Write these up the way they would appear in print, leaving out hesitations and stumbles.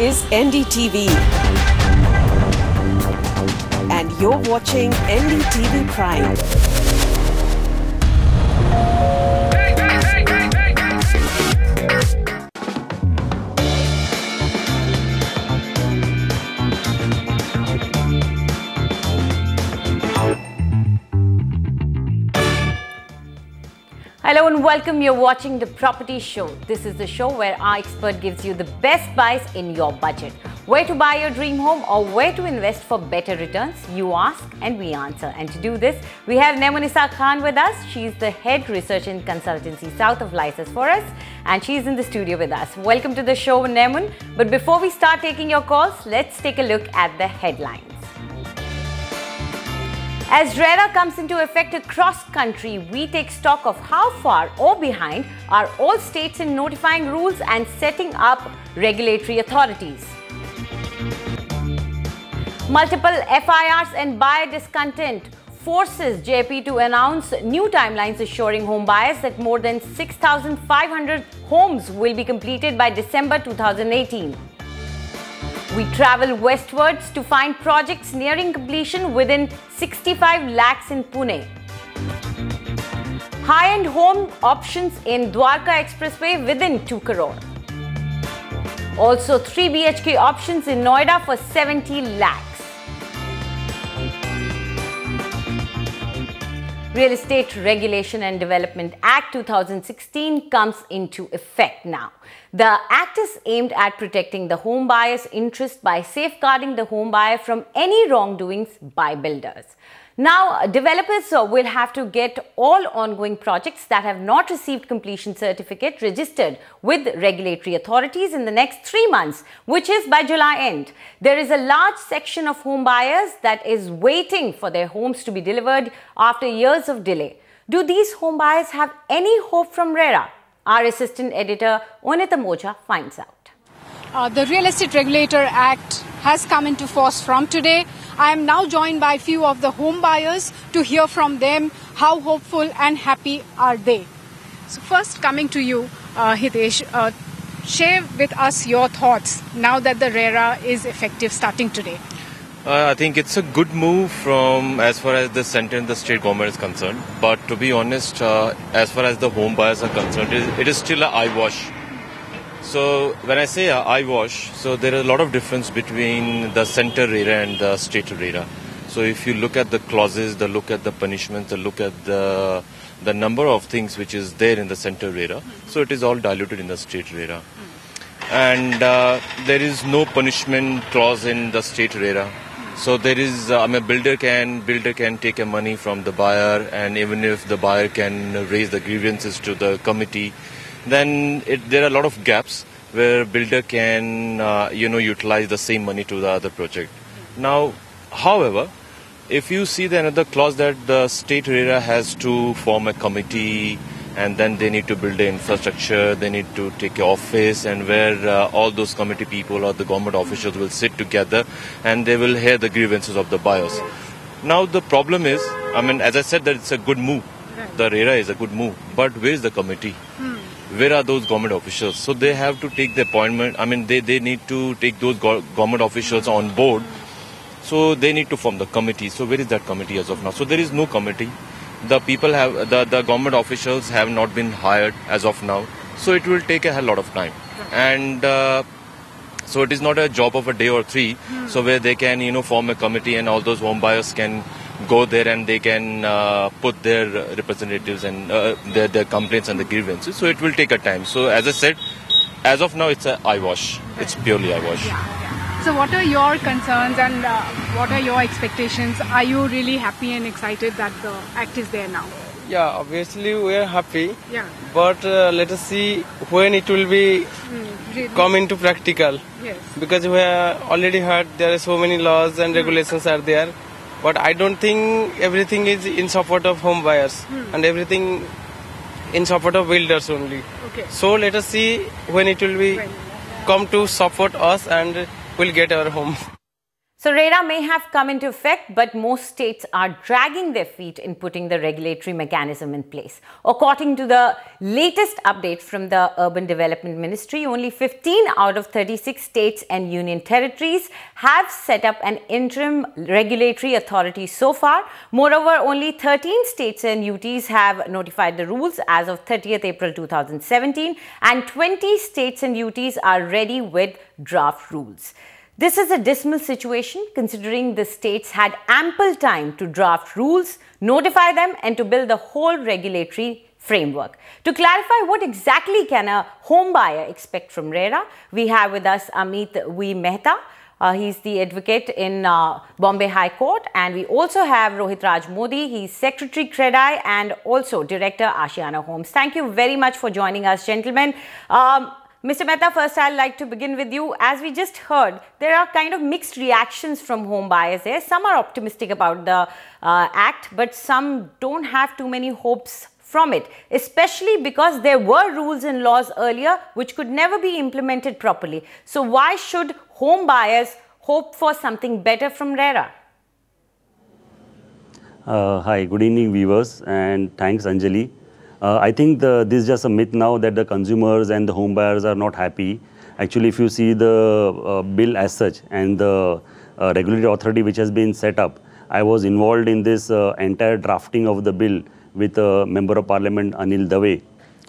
is NDTV. And you're watching NDTV Prime. Hello and welcome. You're watching The Property Show. This is the show where our expert gives you the best buys in your budget. Where to buy your dream home or where to invest for better returns? You ask and we answer. And to do this, we have Nemunisa Khan with us. She's the head research and consultancy south of Lycus for us, and she's in the studio with us. Welcome to the show, Nemun. But before we start taking your calls, let's take a look at the headlines. As RERA comes into effect across country, we take stock of how far or behind are all states in notifying rules and setting up regulatory authorities. Multiple FIRs and buyer discontent forces JP to announce new timelines assuring home buyers that more than 6,500 homes will be completed by December 2018. We travel westwards to find projects nearing completion within 65 lakhs in Pune. High-end home options in Dwarka Expressway within 2 crore. Also 3 BHK options in Noida for 70 lakhs. Real Estate Regulation and Development Act 2016 comes into effect now. The act is aimed at protecting the home buyer's interest by safeguarding the home buyer from any wrongdoings by builders. Now, developers will have to get all ongoing projects that have not received completion certificate registered with regulatory authorities in the next 3 months, which is by July end. There is a large section of home buyers that is waiting for their homes to be delivered after years of delay. Do these home buyers have any hope from RERA? Our assistant editor, Onita Moja, finds out. The Real Estate Regulator Act has come into force from today. I am now joined by a few of the home buyers to hear from them how hopeful and happy are they. So first, coming to you, Hitesh, share with us your thoughts now that the RERA is effective starting today. I think it's a good move from as far as the center and the state government is concerned. But to be honest, as far as the home buyers are concerned, it is still an eyewash. So when I say eyewash, so there is a lot of difference between the center RERA and the state RERA. So if you look at the clauses, the look at the punishments, the look at the number of things which is there in the center RERA, so it is all diluted in the state RERA. And there is no punishment clause in the state RERA. So there is, builder can take a money from the buyer, and even if the buyer can raise the grievances to the committee, then there are a lot of gaps where builder can, utilize the same money to the other project. Now, however, if you see the another clause that the state RERA has to form a committee, and then they need to build the infrastructure, they need to take an office, and where all those committee people or the government officials will sit together and they will hear the grievances of the buyers. Now the problem is, as I said, that it's a good move. The RERA is a good move, but where is the committee? Where are those government officials? So they have to take the appointment. They need to take those government officials on board. So they need to form the committee. So where is that committee as of now? So there is no committee. The people have, the government officials have not been hired as of now. So it will take a hell lot of time. And so it is not a job of a day or 3. So where they can, form a committee and all those home buyers can go there and they can put their representatives and their complaints and the grievances. So it will take a time. So as I said, as of now, it's an eyewash. It's purely eyewash. So what are your concerns and what are your expectations? Are you really happy and excited that the act is there now? Yeah, obviously we are happy. Yeah. But let us see when it will be really? come into practical. Yes. Because we have already heard there are so many laws and regulations are there. But I don't think everything is in support of home buyers and everything in support of builders only. Okay. So let us see when it will be come to support us and we'll get our home. So RERA may have come into effect, but most states are dragging their feet in putting the regulatory mechanism in place. According to the latest update from the Urban Development Ministry, only 15 out of 36 states and union territories have set up an interim regulatory authority so far. Moreover, only 13 states and UTs have notified the rules as of 30th April 2017, and 20 states and UTs are ready with draft rules. This is a dismal situation considering the states had ample time to draft rules, notify them and to build the whole regulatory framework. To clarify what exactly can a home buyer expect from RERA, we have with us Amit V. Mehta. He's the advocate in Bombay High Court, and we also have Rohit Raj Modi. He's Secretary CREDAI and also Director Ashiana Homes. Thank you very much for joining us, gentlemen. Mr. Mehta, first I'd like to begin with you. As we just heard, there are kind of mixed reactions from home buyers there. Some are optimistic about the act, but some don't have too many hopes from it, especially because there were rules and laws earlier which could never be implemented properly. So why should home buyers hope for something better from RERA? Hi, good evening viewers, and thanks Anjali. I think this is just a myth now that the consumers and the home buyers are not happy. Actually, if you see the bill as such and the regulatory authority which has been set up, I was involved in this entire drafting of the bill with Member of Parliament Anil Dave,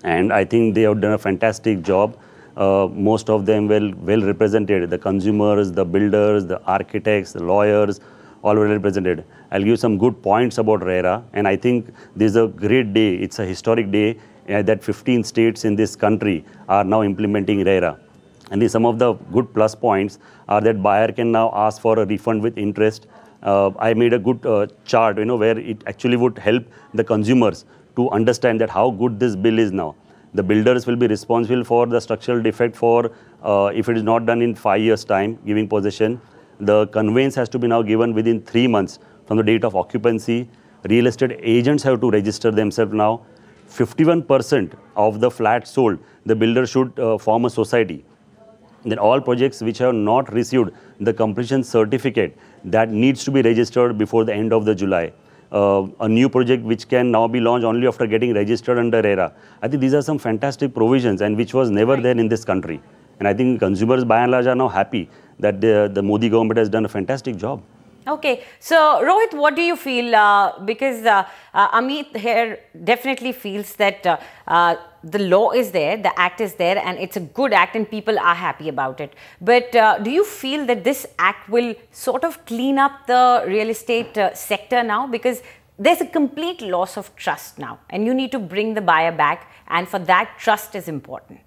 and I think they have done a fantastic job. Most of them well represented, the consumers, the builders, the architects, the lawyers, all well represented. I'll give some good points about RERA, and I think this is a great day. It's a historic day that 15 states in this country are now implementing RERA. And some of the good plus points are that buyer can now ask for a refund with interest. I made a good chart, where it actually would help the consumers to understand that how good this bill is now. The builders will be responsible for the structural defect for if it is not done in 5 years' time, giving possession. The conveyance has to be now given within 3 months from the date of occupancy. Real estate agents have to register themselves now. 51% of the flats sold, the builder should form a society. Then all projects which have not received the completion certificate, that needs to be registered before the end of the July. A new project which can now be launched only after getting registered under RERA. I think these are some fantastic provisions and which was never there in this country. And I think consumers by and large are now happy that the Modi government has done a fantastic job. Okay, so Rohit, what do you feel? Because Amit here definitely feels that the law is there, the act is there, and it's a good act and people are happy about it. But do you feel that this act will sort of clean up the real estate sector now? Because there's a complete loss of trust now and you need to bring the buyer back, and for that trust is important.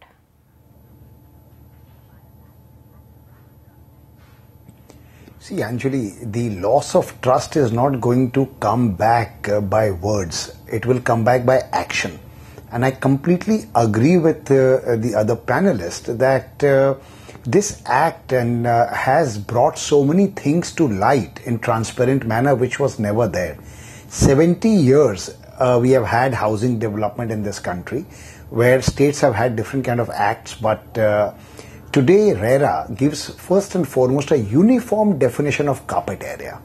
See, Anjali, the loss of trust is not going to come back by words. It will come back by action. And I completely agree with the other panelists that this act has brought so many things to light in transparent manner which was never there. 70 years we have had housing development in this country where states have had different kind of acts, but today, RERA gives first and foremost a uniform definition of carpet area.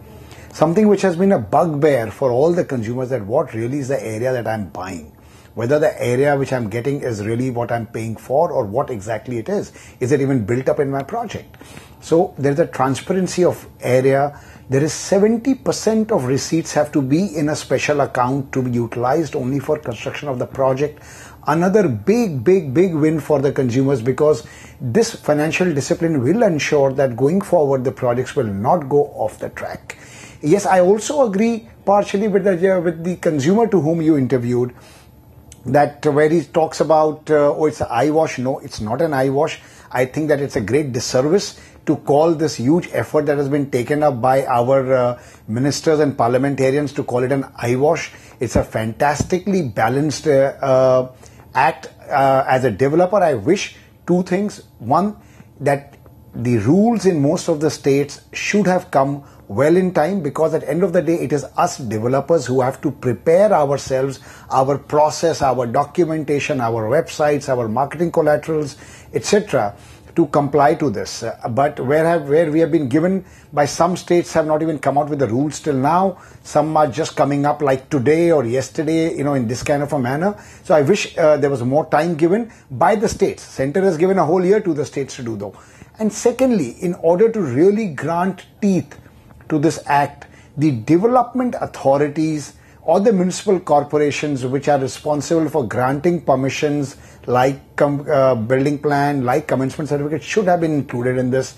Something which has been a bugbear for all the consumers, that what really is the area that I'm buying. Whether the area which I'm getting is really what I'm paying for or what exactly it is. Is it even built up in my project? So there's a transparency of area. There is 70% of receipts have to be in a special account to be utilized only for construction of the project. Another big win for the consumers, because this financial discipline will ensure that going forward the projects will not go off the track. Yes, I also agree partially with the consumer to whom you interviewed, that where he talks about, oh, it's an eyewash. No, it's not an eyewash. I think that it's a great disservice to call this huge effort that has been taken up by our ministers and parliamentarians to call it an eyewash. It's a fantastically balanced act. As a developer, I wish two things. One, that the rules in most of the states should have come well in time, because at the end of the day, it is us developers who have to prepare ourselves, our process, our documentation, our websites, our marketing collaterals, etc., to comply to this. But where we have been given by some states have not even come out with the rules till now. Some are just coming up like today or yesterday, in this kind of a manner. So I wish there was more time given by the states. Center has given a whole year to the states to do though. And secondly, in order to really grant teeth to this act, the development authorities or the municipal corporations which are responsible for granting permissions like building plan, like commencement certificate should have been included in this,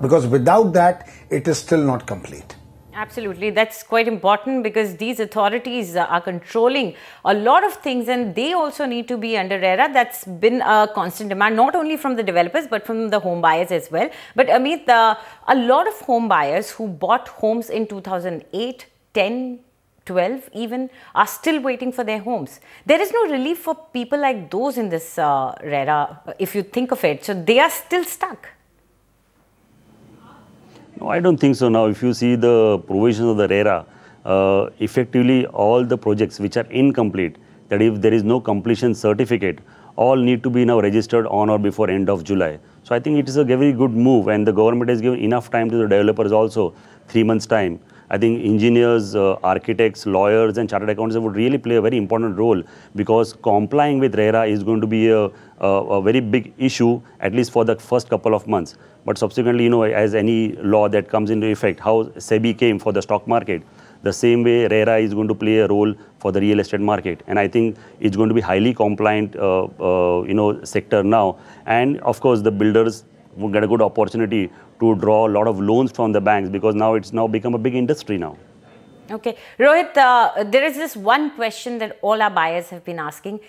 because without that it is still not complete. Absolutely, that's quite important because these authorities are controlling a lot of things and they also need to be under RERA. That's been a constant demand, not only from the developers but from the home buyers as well. But Amit, a lot of home buyers who bought homes in 2008, 10, 12 even are still waiting for their homes. There is no relief for people like those in this RERA, if you think of it. So they are still stuck. No, I don't think so now. If you see the provisions of the RERA, effectively all the projects which are incomplete, that if there is no completion certificate, all need to be now registered on or before end of July. So I think it is a very good move, and the government has given enough time to the developers also, 3 months time. I think engineers, architects, lawyers and chartered accountants would really play a very important role, because complying with RERA is going to be a very big issue, at least for the first couple of months. But subsequently, as any law that comes into effect, how SEBI came for the stock market, the same way RERA is going to play a role for the real estate market. And I think it's going to be highly compliant, sector now. And of course, the builders will get a good opportunity to draw a lot of loans from the banks, because now it's now become a big industry now. Okay. Rohit, there is this one question that all our buyers have been asking.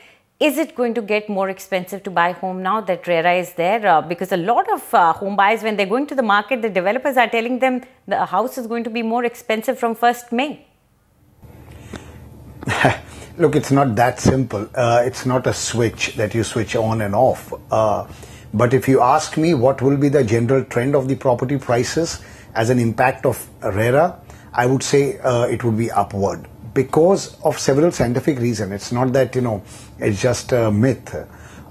Is it going to get more expensive to buy home now that RERA is there? Because a lot of home buyers, when they're going to the market, the developers are telling them the house is going to be more expensive from 1st May. Look, it's not that simple. It's not a switch that you switch on and off. But if you ask me what will be the general trend of the property prices as an impact of RERA, I would say it would be upward, because of several scientific reasons. It's not that, it's just a myth.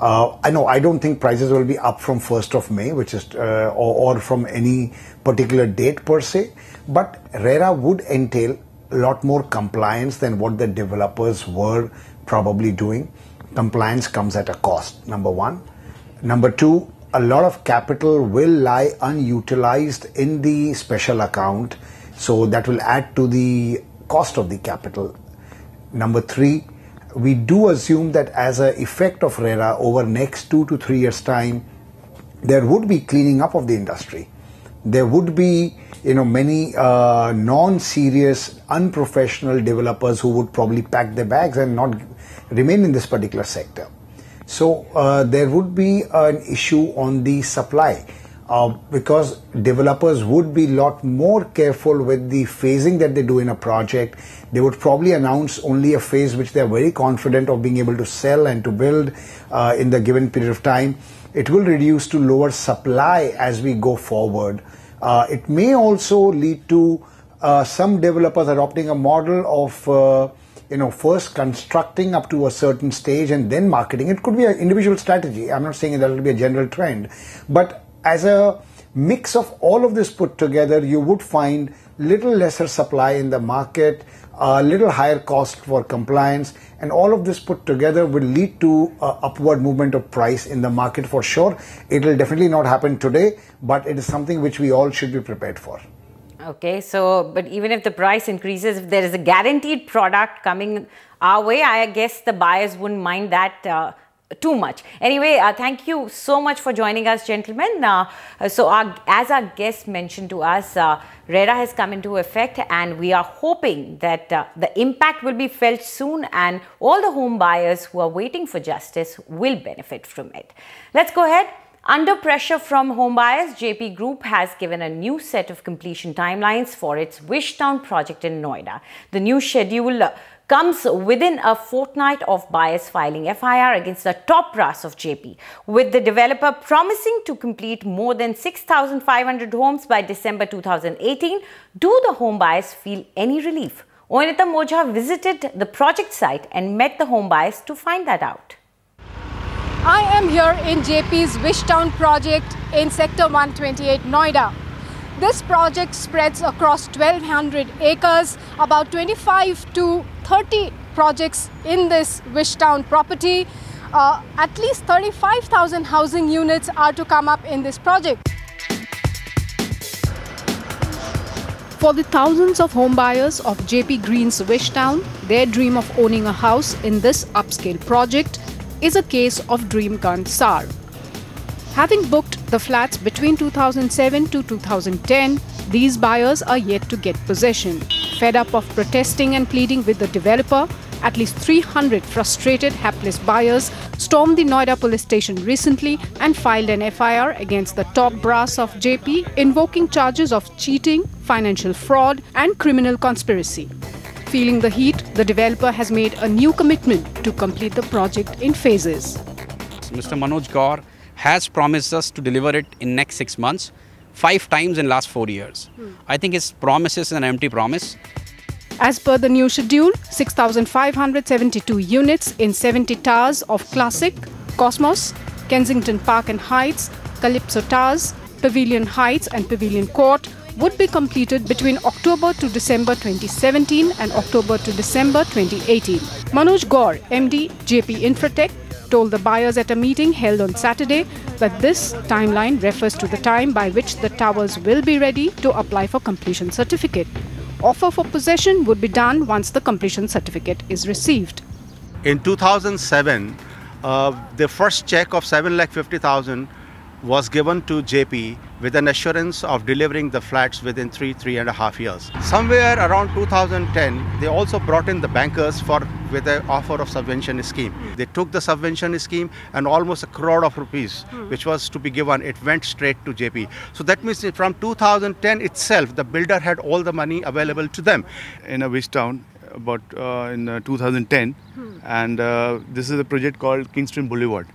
I don't think prices will be up from 1st of May, which is, or from any particular date per se, but RERA would entail a lot more compliance than what the developers were probably doing. Compliance comes at a cost, number one. Number two, a lot of capital will lie unutilized in the special account, so that will add to the cost of the capital. Number three, we do assume that as an effect of RERA over next 2 to 3 years time, there would be cleaning up of the industry. There would be, many non-serious, unprofessional developers who would probably pack their bags and not remain in this particular sector. So there would be an issue on the supply, because developers would be a lot more careful with the phasing that they do in a project. They would probably announce only a phase which they are very confident of being able to sell and to build in the given period of time. It will reduce to lower supply as we go forward. It may also lead to some developers adopting a model of first constructing up to a certain stage and then marketing. It could be an individual strategy. I'm not saying that will be a general trend, but as a mix of all of this put together, you would find little lesser supply in the market, a little higher cost for compliance, and all of this put together will lead to upward movement of price in the market for sure. It will definitely not happen today, but it is something which we all should be prepared for. Okay, so, but even if the price increases, if there is a guaranteed product coming our way, I guess the buyers wouldn't mind that too much. Anyway, thank you so much for joining us, gentlemen. As our guest mentioned to us, RERA has come into effect, and we are hoping that the impact will be felt soon, and all the home buyers who are waiting for justice will benefit from it. Let's go ahead. Under pressure from home buyers, JP Group has given a new set of completion timelines for its Wishtown project in Noida. The new schedule comes within a fortnight of buyers filing FIR against the top brass of JP, with the developer promising to complete more than 6,500 homes by December 2018. Do the home buyers feel any relief? Oinita Moja visited the project site and met the home buyers to find that out. I am here in JP's Wish Town project in Sector 128, Noida. This project spreads across 1,200 acres, about 25 to 30 projects in this Wish Town property. At least 35,000 housing units are to come up in this project. For the thousands of home buyers of JP Green's Wish Town, their dream of owning a house in this upscale project is a case of dream gone sour. Having booked the flats between 2007 to 2010, these buyers are yet to get possession. Fed up of protesting and pleading with the developer, at least 300 frustrated, hapless buyers stormed the Noida police station recently and filed an FIR against the top brass of JP, invoking charges of cheating, financial fraud and criminal conspiracy. Feeling the heat, the developer has made a new commitment to complete the project in phases. Mr. Manoj Gaur has promised us to deliver it in next 6 months, 5 times in last 4 years. I think his promise is an empty promise. As per the new schedule, 6,572 units in 70 towers of Classic, Cosmos, Kensington Park and Heights, Calypso Towers, Pavilion Heights and Pavilion Court would be completed between October to December 2017 and October to December 2018. Manoj Gaur, MD, JP Infratech, told the buyers at a meeting held on Saturday that this timeline refers to the time by which the towers will be ready to apply for completion certificate. Offer for possession would be done once the completion certificate is received. In 2007, the first check of 7,50,000 was given to JP with an assurance of delivering the flats within 3.5 years. Somewhere around 2010, they also brought in the bankers with an offer of subvention scheme. They took the subvention scheme and almost ₹1 crore which was to be given, it went straight to JP. So that means from 2010 itself, the builder had all the money available to them. In a Wish Town, about in 2010, and this is a project called Kingston Boulevard.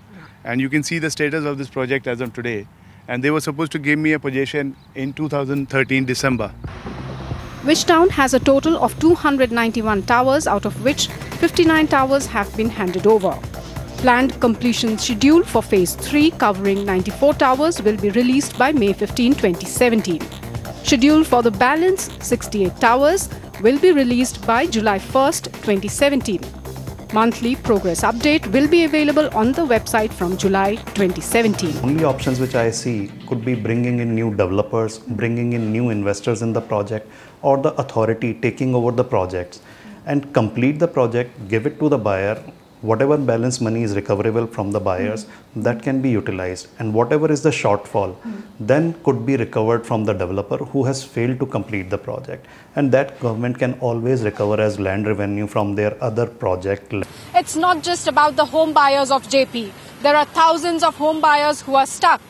And you can see the status of this project as of today. And they were supposed to give me a possession in 2013 December. Wish Town has a total of 291 towers, out of which 59 towers have been handed over. Planned completion schedule for Phase 3 covering 94 towers will be released by May 15, 2017. Schedule for the balance 68 towers will be released by July 1st, 2017. Monthly progress update will be available on the website from July 2017. Only options which I see could be bringing in new developers, bringing in new investors in the project, or the authority taking over the projects and complete the project, give it to the buyer. Whatever balance money is recoverable from the buyers, that can be utilized, and whatever is the shortfall then could be recovered from the developer who has failed to complete the project, and that government can always recover as land revenue from their other project. It's not just about the home buyers of JP. There are thousands of home buyers who are stuck,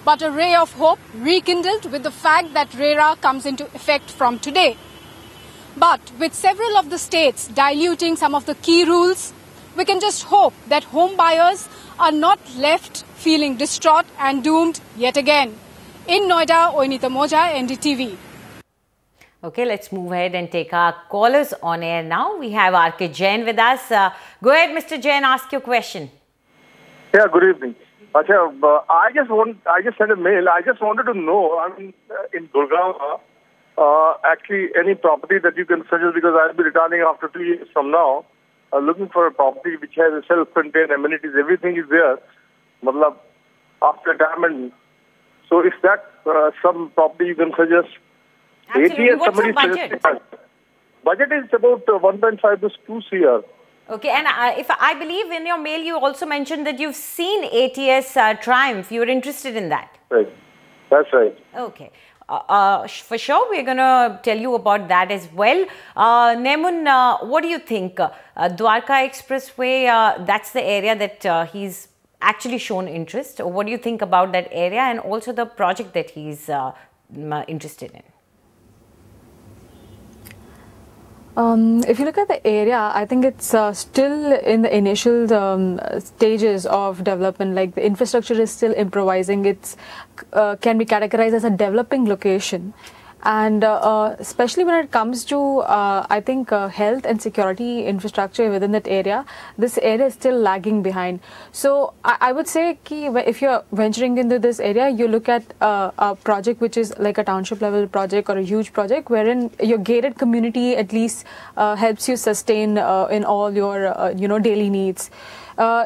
but a ray of hope rekindled with the fact that RERA comes into effect from today. But with several of the states diluting some of the key rules, we can just hope that home buyers are not left feeling distraught and doomed yet again. In Noida, Oinita Moja, NDTV. Okay, let's move ahead and take our callers on air now. We have RK Jain with us. Go ahead, Mr. Jain, ask your question. Yeah, good evening. I just sent a mail. I just wanted to know, in Gurgaon, actually any property that you can suggest, because I'll be retiring after 2 years from now. Looking for a property which has a self-contained amenities, everything is there, after retirement. So is that some property you can suggest? Absolutely. What's the budget? Budget is about 1.5 to 2 CR. Okay, and if I believe in your mail, you also mentioned that you've seen ATS Triumph. You're interested in that. Right. That's right. Okay. For sure, we're going to tell you about that as well. Nemun, what do you think? Dwarka Expressway, that's the area that he's actually shown interest. What do you think about that area and also the project that he's interested in? If you look at the area, I think it's still in the initial stages of development. Like the infrastructure is still improvising. It's can be categorized as a developing location, And especially when it comes to, I think, health and security infrastructure within that area, this area is still lagging behind. So I would say if you're venturing into this area, you look at a project which is like a township level project or a huge project wherein your gated community at least helps you sustain in all your daily needs.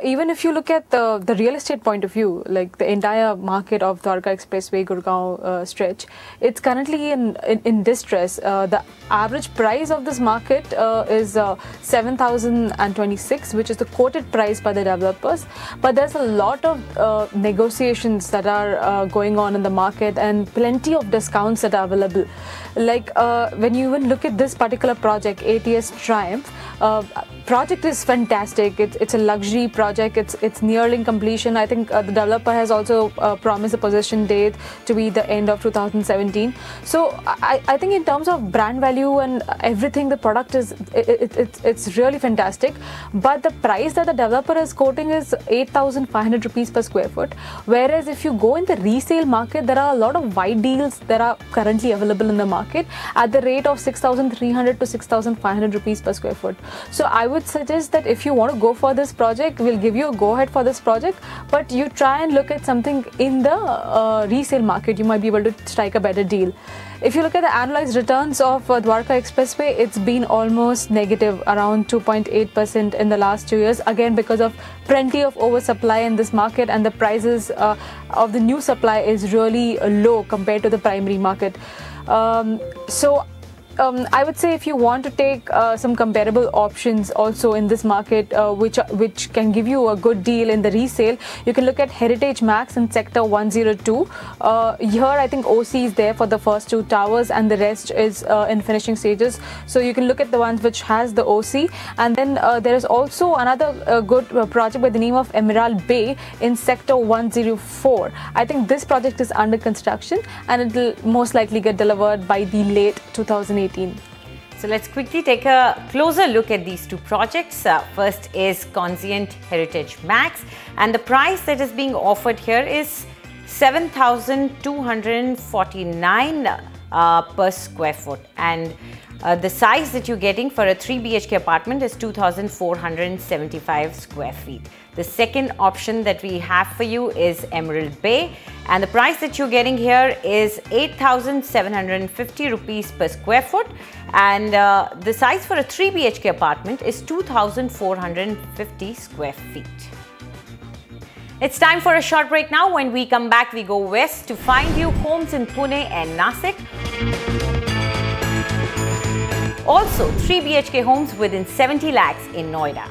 Even if you look at the real estate point of view, like the entire market of Dwarka Expressway Gurgaon stretch, it's currently in distress. The average price of this market is 7,026, which is the quoted price by the developers. But there's a lot of negotiations that are going on in the market and plenty of discounts that are available. Like when you even look at this particular project, ATS Triumph, project is fantastic. It's a luxury project. It's nearing completion. I think the developer has also promised a possession date to be the end of 2017. So I think in terms of brand value and everything, the product is it's really fantastic. But the price that the developer is quoting is 8,500 rupees per square foot. Whereas if you go in the resale market, there are a lot of wide deals that are currently available in the market at the rate of 6,300 to 6,500 rupees per square foot. So I would suggest that if you want to go for this project, we'll give you a go ahead for this project, but you try and look at something in the resale market. You might be able to strike a better deal. If you look at the annualized returns of Dwarka Expressway, it's been almost negative, around 2.8% in the last 2 years, again because of plenty of oversupply in this market, and the prices of the new supply is really low compared to the primary market. I would say if you want to take some comparable options also in this market, which can give you a good deal in the resale, you can look at Heritage Max in Sector 102. Here I think OC is there for the first 2 towers and the rest is in finishing stages. So you can look at the ones which has the OC. And then there is also another good project by the name of Emerald Bay in Sector 104. I think this project is under construction and it will most likely get delivered by the late 2018. So let's quickly take a closer look at these 2 projects. First is Conscient Heritage Max, and the price that is being offered here is 7,249 per square foot, and the size that you're getting for a 3 BHK apartment is 2,475 square feet. The second option that we have for you is Emerald Bay, and the price that you're getting here is 8,750 rupees per square foot, and the size for a 3 BHK apartment is 2,450 square feet. It's time for a short break now. When we come back, we go west to find you homes in Pune and Nasik. Also, 3 BHK homes within 70 lakhs in Noida.